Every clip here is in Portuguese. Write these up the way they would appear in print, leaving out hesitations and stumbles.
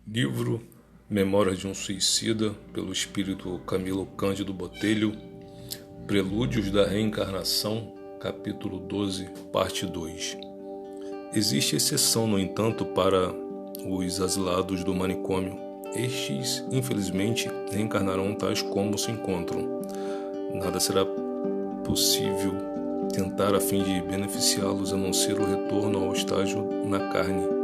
Livro Memórias de um Suicida, pelo espírito Camilo Cândido Botelho, Prelúdios da Reencarnação, capítulo 12, parte 2. Existe exceção, no entanto, para os asilados do manicômio. Estes, infelizmente, reencarnarão tais como se encontram. Nada será possível tentar a fim de beneficiá-los a não ser o retorno ao estágio na carne,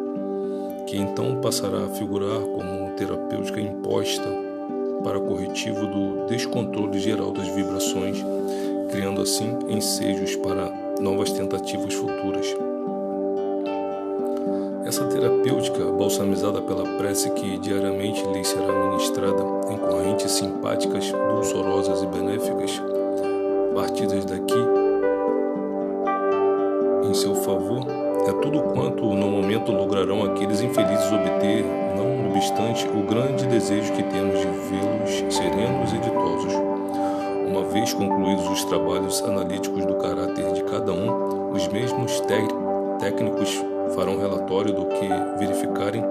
que então passará a figurar como terapêutica imposta para corretivo do descontrole geral das vibrações, criando assim ensejos para novas tentativas futuras. Essa terapêutica, balsamizada pela prece que diariamente lhes será ministrada em correntes simpáticas, dulçorosas e benéficas, partidas daqui em seu favor, é tudo quanto no momento lograrão aqueles infelizes obter, não obstante o grande desejo que temos de vê-los serenos e ditosos. Uma vez concluídos os trabalhos analíticos do caráter de cada um, os mesmos técnicos farão relatório do que verificarem,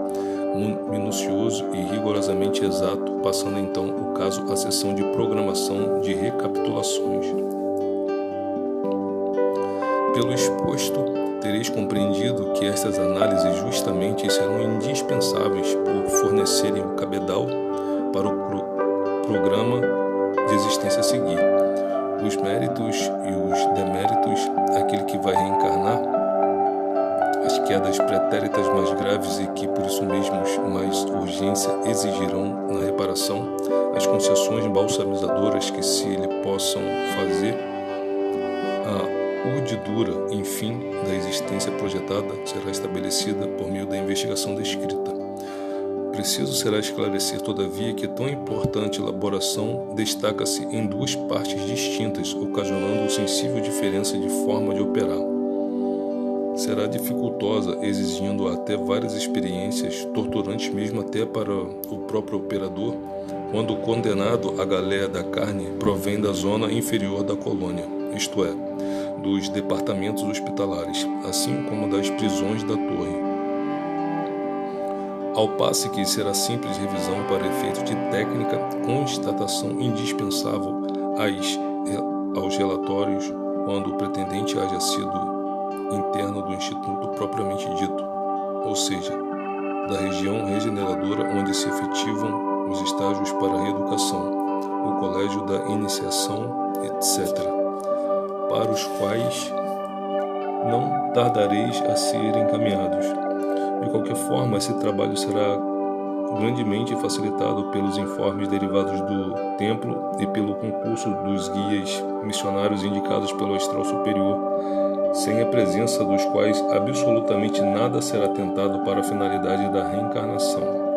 minucioso e rigorosamente exato, passando então o caso à sessão de programação de recapitulações. Pelo exposto, tereis compreendido que estas análises justamente serão indispensáveis por fornecerem o cabedal para o programa de existência a seguir. Os méritos e os deméritos, aquele que vai reencarnar, as quedas pretéritas mais graves e que por isso mesmos mais urgência exigirão na reparação, as concessões balsamizadoras que se lhe possam fazer, a urdidura, enfim, da existência projetada será estabelecida por meio da investigação descrita. Preciso será esclarecer, todavia, que tão importante elaboração destaca-se em duas partes distintas, ocasionando sensível diferença de forma de operar. Será dificultosa, exigindo até várias experiências, torturantes mesmo até para o próprio operador, quando o condenado à galeia da carne provém da zona inferior da colônia, isto é, dos departamentos hospitalares, assim como das prisões da torre. Ao passo que será simples revisão para efeito de técnica, constatação indispensável aos relatórios quando o pretendente haja sido interno do instituto propriamente dito, ou seja, da região regeneradora onde se efetivam os estágios para a reeducação, o colégio da iniciação, etc., para os quais não tardareis a ser encaminhados. De qualquer forma, esse trabalho será grandemente facilitado pelos informes derivados do templo e pelo concurso dos guias missionários indicados pelo astral superior, sem a presença dos quais absolutamente nada será tentado para a finalidade da reencarnação.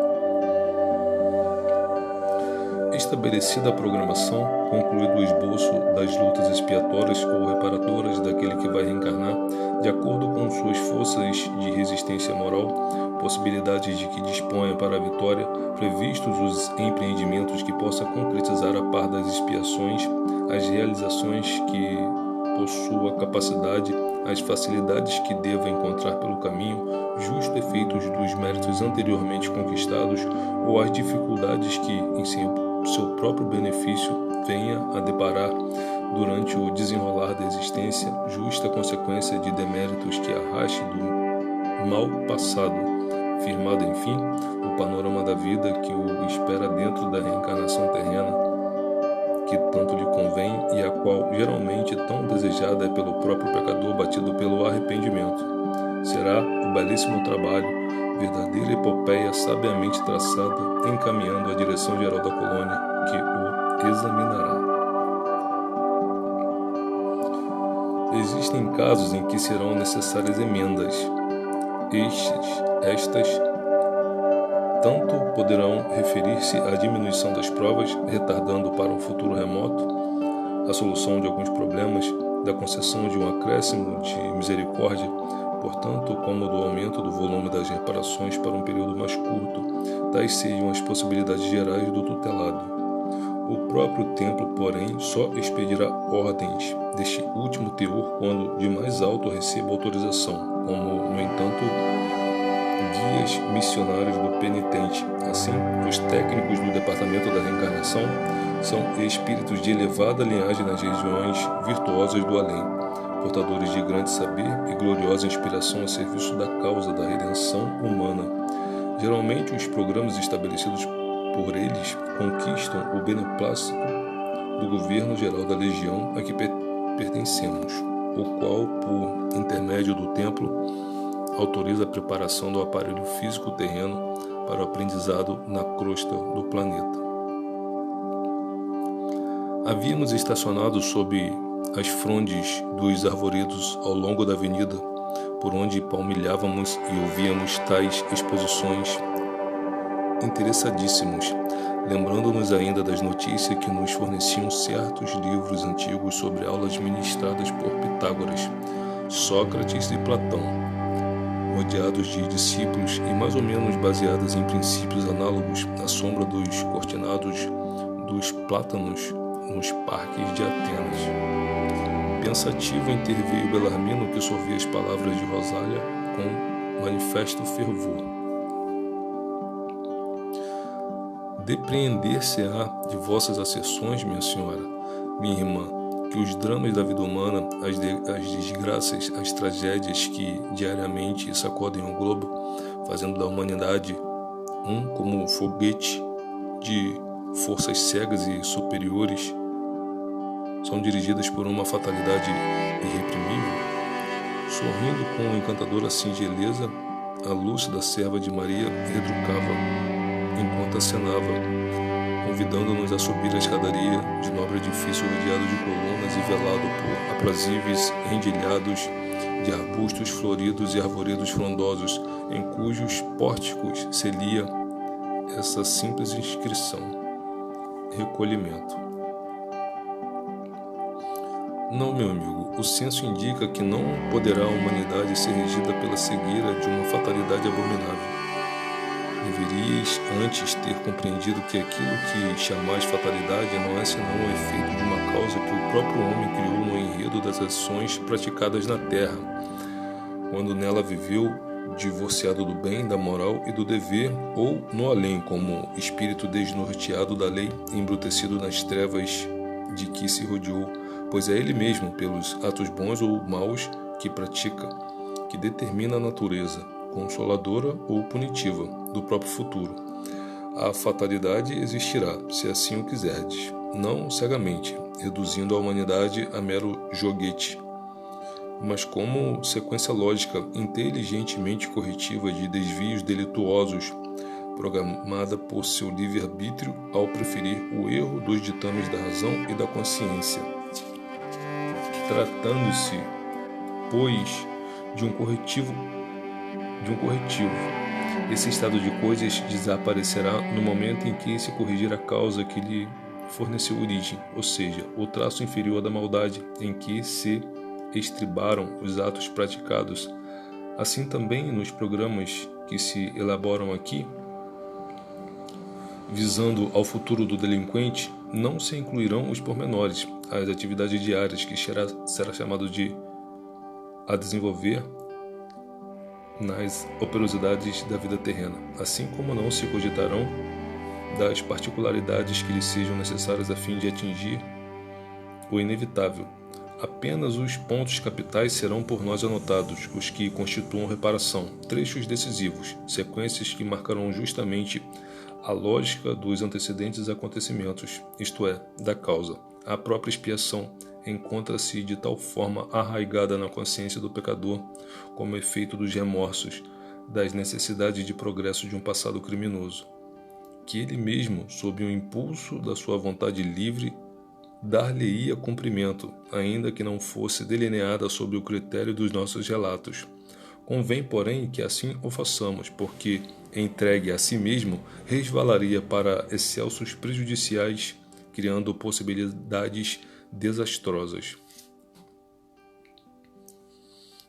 Estabelecida a programação, concluído o esboço das lutas expiatórias ou reparadoras daquele que vai reencarnar, de acordo com suas forças de resistência moral, possibilidades de que disponha para a vitória, previstos os empreendimentos que possa concretizar a par das expiações, as realizações que possua capacidade, as facilidades que deva encontrar pelo caminho, justo efeitos dos méritos anteriormente conquistados, ou as dificuldades que, em seu próprio benefício, venha a deparar durante o desenrolar da existência, justa consequência de deméritos que arraste do mal passado, firmado, enfim, o panorama da vida que o espera dentro da reencarnação terrena, que tanto lhe convém e a qual geralmente tão desejada é pelo próprio pecador batido pelo arrependimento. Será o belíssimo trabalho, verdadeira epopeia sabiamente traçada, encaminhando a direção geral da colônia, que o examinará. Existem casos em que serão necessárias emendas. Estas tanto poderão referir-se à diminuição das provas, retardando para um futuro remoto a solução de alguns problemas, da concessão de um acréscimo de misericórdia, portanto, como do aumento do volume das reparações para um período mais curto, tais sejam as possibilidades gerais do tutelado. O próprio templo, porém, só expedirá ordens deste último teor quando de mais alto receba autorização, como, no entanto, guias missionários do penitente. Assim, os técnicos do Departamento da Reencarnação são espíritos de elevada linhagem nas regiões virtuosas do além, portadores de grande saber e gloriosa inspiração a serviço da causa da redenção humana. Geralmente, os programas estabelecidos por eles conquistam o beneplácito do governo geral da legião a que pertencemos, o qual, por intermédio do templo, autoriza a preparação do aparelho físico terreno para o aprendizado na crosta do planeta. Havíamos estacionado sob as frondes dos arvoredos ao longo da avenida, por onde palmilhávamos e ouvíamos tais exposições interessadíssimos, lembrando-nos ainda das notícias que nos forneciam certos livros antigos sobre aulas ministradas por Pitágoras, Sócrates e Platão, rodeados de discípulos e mais ou menos baseadas em princípios análogos à sombra dos cortinados dos plátanos nos parques de Atenas. Pensativo interveio Belarmino, que sorvia as palavras de Rosália com manifesto fervor. Depreender-se-á de vossas asserções, minha senhora, minha irmã, que os dramas da vida humana, as desgraças, as tragédias que diariamente sacodem o globo, fazendo da humanidade como foguete de forças cegas e superiores, são dirigidas por uma fatalidade irreprimível. Sorrindo com encantadora singeleza, a lúcida serva de Maria retrucava enquanto acenava, convidando-nos a subir a escadaria de nobre edifício rodeado de colunas e velado por aprazíveis rendilhados de arbustos floridos e arvoredos frondosos, em cujos pórticos se lia essa simples inscrição: recolhimento. Não, meu amigo, o senso indica que não poderá a humanidade ser regida pela cegueira de uma fatalidade abominável. Deverias antes ter compreendido que aquilo que chamais fatalidade não é senão o efeito de uma causa que o próprio homem criou no enredo das ações praticadas na terra, quando nela viveu divorciado do bem, da moral e do dever, ou no além como espírito desnorteado da lei, embrutecido nas trevas de que se rodeou, pois é ele mesmo, pelos atos bons ou maus que pratica, que determina a natureza, consoladora ou punitiva, do próprio futuro. A fatalidade existirá, se assim o quiserdes, não cegamente, reduzindo a humanidade a mero joguete, mas como sequência lógica, inteligentemente corretiva de desvios delituosos, programada por seu livre-arbítrio ao preferir o erro dos ditames da razão e da consciência. Tratando-se, pois, de um corretivo, esse estado de coisas desaparecerá no momento em que se corrigir a causa que lhe forneceu origem, ou seja, o traço inferior da maldade em que se estribaram os atos praticados. Assim também nos programas que se elaboram aqui, visando ao futuro do delinquente, não se incluirão os pormenores, as atividades diárias que será chamado a desenvolver nas operosidades da vida terrena, assim como não se cogitarão das particularidades que lhe sejam necessárias a fim de atingir o inevitável. Apenas os pontos capitais serão por nós anotados, os que constituam reparação, trechos decisivos, sequências que marcarão justamente a lógica dos antecedentes acontecimentos, isto é, da causa. A própria expiação encontra-se de tal forma arraigada na consciência do pecador, como efeito dos remorsos, das necessidades de progresso de um passado criminoso, que ele mesmo, sob o impulso da sua vontade livre, dar-lhe-ia cumprimento, ainda que não fosse delineada sob o critério dos nossos relatos. Convém, porém, que assim o façamos, porque, entregue a si mesmo, resvalaria para excelsos prejudiciais, criando possibilidades desastrosas.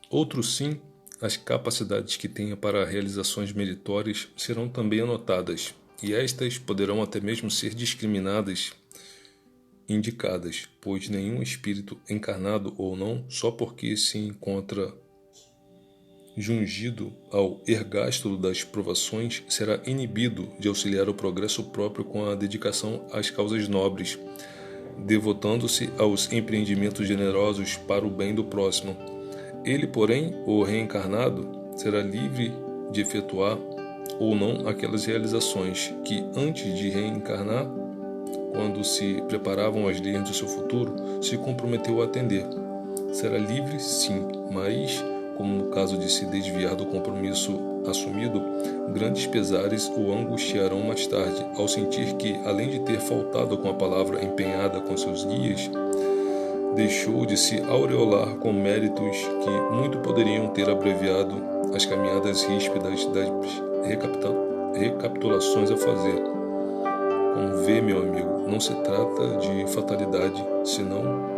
Outro sim, as capacidades que tenha para realizações meritórias serão também anotadas, e estas poderão até mesmo ser discriminadas, indicadas, pois nenhum espírito, encarnado ou não, só porque se encontra jungido ao ergástulo das provações, será inibido de auxiliar o progresso próprio com a dedicação às causas nobres, devotando-se aos empreendimentos generosos para o bem do próximo. Ele, porém, o reencarnado, será livre de efetuar ou não aquelas realizações que, antes de reencarnar, quando se preparavam as leis do seu futuro, se comprometeu a atender. Será livre, sim, mas, como no caso de se desviar do compromisso assumido, grandes pesares o angustiarão mais tarde, ao sentir que, além de ter faltado com a palavra empenhada com seus guias, deixou de se aureolar com méritos que muito poderiam ter abreviado as caminhadas ríspidas das recapitulações a fazer. Como vê, meu amigo, não se trata de fatalidade, senão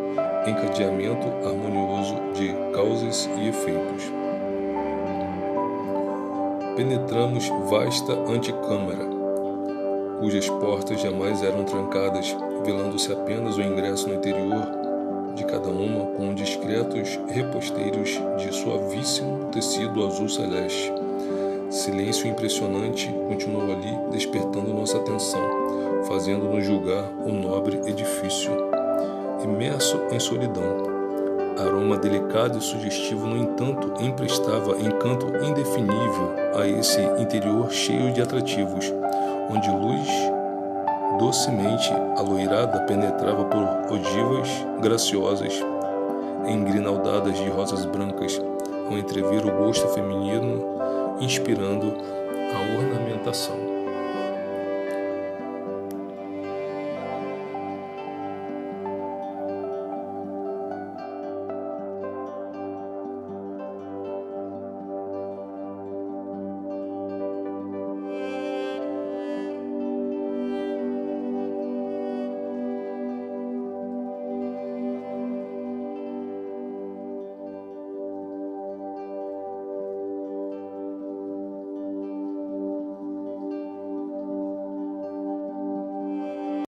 encadeamento harmonioso de causas e efeitos. Penetramos vasta antecâmara, cujas portas jamais eram trancadas, velando-se apenas o ingresso no interior de cada uma com discretos reposteiros de suavíssimo tecido azul celeste. Silêncio impressionante continuou ali, despertando nossa atenção, fazendo-nos julgar o nobre edifício, imerso em solidão. Aroma delicado e sugestivo, no entanto, emprestava encanto indefinível a esse interior cheio de atrativos, onde luz docemente aloirada penetrava por ogivas graciosas, engrinaldadas de rosas brancas, ao entrever o gosto feminino, inspirando a ornamentação.